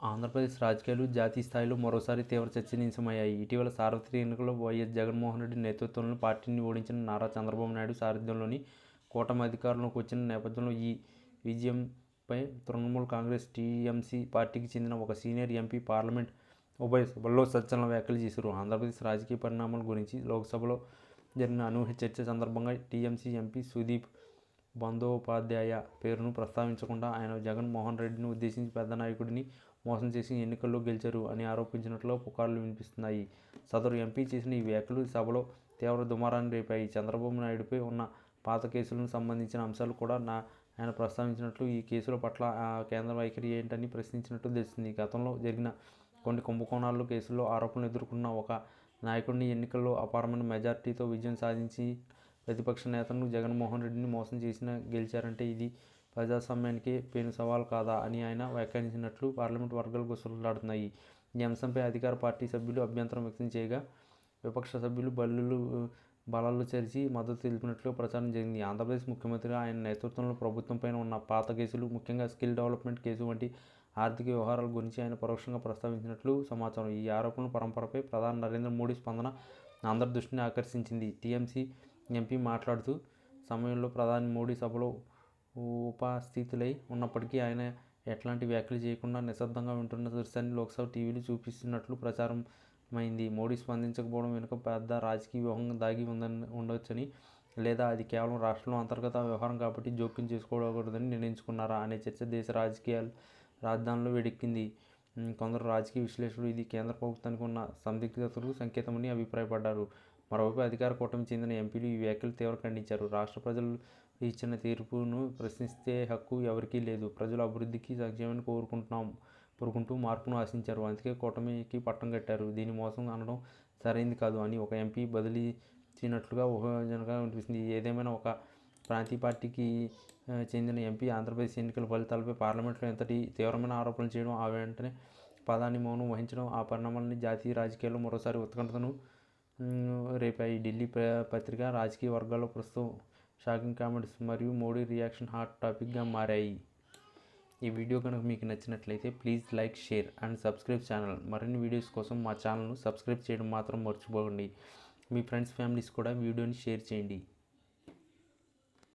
ఆంధ్రప్రదేశ్ రాజకీయాలు జాతీయ స్థాయిలో మరోసారి తీవ్ర చర్చనీయాంశమయ్యాయి. ఇటీవల సార్వత్రిక ఎన్నికల్లో వైఎస్ జగన్మోహన్ రెడ్డి నేతృత్వంలోని పార్టీని ఓడించిన నారా చంద్రబాబు నాయుడు సారథ్యంలోని కూటమి అధికారంలోకి వచ్చిన నేపథ్యంలో ఈ విజయంపై తృణమూల్ కాంగ్రెస్, టీఎంసీ పార్టీకి చెందిన ఒక సీనియర్ ఎంపీ పార్లమెంట్ ఉభయ సభల్లో సంచలన వ్యాఖ్యలు చేశారు. ఆంధ్రప్రదేశ్ రాజకీయ పరిణామాల గురించి లోక్సభలో జరిగిన అనూహ్య చర్చ సందర్భంగా టీఎంసీ ఎంపీ సుదీప్ బందోపాధ్యాయ పేరును ప్రస్తావించకుండా ఆయన జగన్మోహన్ రెడ్డిని ఉద్దేశించి పెద్ద నాయకుడిని మోసం చేసి ఎన్నికల్లో గెలిచారు అని ఆరోపించినట్లుగా పుకార్లు వినిపిస్తున్నాయి. సదరు ఎంపీ చేసిన ఈ వ్యాఖ్యలు సభలో తీవ్ర దుమారాన్ని రేపాయి. చంద్రబాబు నాయుడుపై ఉన్న పాత కేసులకు సంబంధించిన అంశాలు కూడా ఆయన ప్రస్తావించినట్లు, ఈ కేసుల పట్ల కేంద్ర వైఖరి ఏంటని ప్రశ్నించినట్టు తెలుస్తుంది. గతంలో జరిగిన కొన్ని కుంభకోణాల్లో కేసుల్లో ఆరోపణలు ఎదుర్కొన్న ఒక నాయకుడిని ఎన్నికల్లో అపారమైన మెజార్టీతో విజయం సాధించి ప్రతిపక్ష నేతను జగన్మోహన్ రెడ్డిని మోసం చేసిన గెలిచారంటే ఇది ప్రజాస్వామ్యానికే పెను సవాల్ కాదా అని ఆయన వ్యాఖ్యానించినట్లు పార్లమెంట్ వర్గాలు గుసగుసలాడుతున్నాయి. ఈ అంశంపై అధికార పార్టీ సభ్యులు అభ్యంతరం వ్యక్తం చేయగా విపక్ష సభ్యులు బలాలు చరిచి మద్దతు తెలిపినట్లు ప్రచారం జరిగింది. ఆంధ్రప్రదేశ్ ముఖ్యమంత్రిగా ఆయన నేతృత్వంలో ప్రభుత్వంపైన ఉన్న పాత కేసులు, ముఖ్యంగా స్కిల్ డెవలప్మెంట్ కేసు వంటి ఆర్థిక వ్యవహారాల గురించి ఆయన పరోక్షంగా ప్రస్తావించినట్లు సమాచారం. ఈ ఆరోపణల పరంపరపై ప్రధాని నరేంద్ర మోడీ స్పందన అందరి దృష్టిని ఆకర్షించింది. టీఎంసీ ఎంపీ మాట్లాడుతూ సమయంలో ప్రధాని మోడీ సభలో ఉపస్థితులై ఉన్నప్పటికీ ఆయన ఎట్లాంటి వ్యాఖ్యలు చేయకుండా నిశ్శబ్దంగా వింటున్న దృశ్యాన్ని లోక్సభ టీవీలు చూపిస్తున్నట్లు ప్రచారమైంది. మోడీ స్పందించకపోవడం వెనుక పెద్ద రాజకీయ వ్యూహం దాగి ఉండొచ్చని, లేదా అది కేవలం రాష్ట్రంలో అంతర్గత వ్యవహారం కాబట్టి జోక్యం చేసుకోకూడదని నిర్ణయించుకున్నారా అనే చర్చ దేశ రాజధానిలో వేడెక్కింది. కొందరు రాజకీయ విశ్లేషకులు ఇది కేంద్ర ప్రభుత్వానికి ఉన్న సందిగ్ధతకు సంకేతమని అభిప్రాయపడ్డారు. మరోవైపు అధికార కూటమికి చెందిన ఎంపీలు ఈ వ్యాఖ్యలు తీవ్ర ఖండించారు. రాష్ట్ర ప్రజలు ఇచ్చిన తీర్పును ప్రశ్నిస్తే హక్కు ఎవరికీ లేదు. ప్రజలు అభివృద్ధికి, సంక్షేమాన్ని కోరుకుంటూ మార్పును ఆశించారు. అందుకే కూటమికి పట్టం కట్టారు. దీన్ని మోసం అనడం సరైంది కాదు అని ఒక ఎంపీ బదిలిచ్చినట్లుగా ఊహాజనంగా వినిపిస్తుంది. ఏదేమైనా ఒక ప్రాంతీయ పార్టీకి చెందిన ఎంపీ ఆంధ్రప్రదేశ్ ఎన్నికల ఫలితాలపై పార్లమెంట్లో ఎంతటి తీవ్రమైన ఆరోపణలు చేయడం, ఆ వెంటనే ప్రధాని మౌనం వహించడం ఆ పరిణామాలని జాతీయ రాజకీయాల్లో మరోసారి ఉత్కంఠతను రేపాయి. ఢిల్లీ పత్రిక రాజకీయ వర్గాల్లో ప్రస్తుతం షాకింగ్ కామెంట్స్ మరియు మోడీ రియాక్షన్ హాట్ టాపిక్గా మారాయి. ఈ వీడియో కనుక మీకు నచ్చినట్లయితే please like, share and subscribe channel. మరిన్ని వీడియోస్ కోసం మా ఛానల్ను సబ్స్క్రైబ్ చేయడం మాత్రం మర్చిపోకండి. మీ ఫ్రెండ్స్, ఫ్యామిలీస్ కూడా వీడియోని షేర్ చేయండి.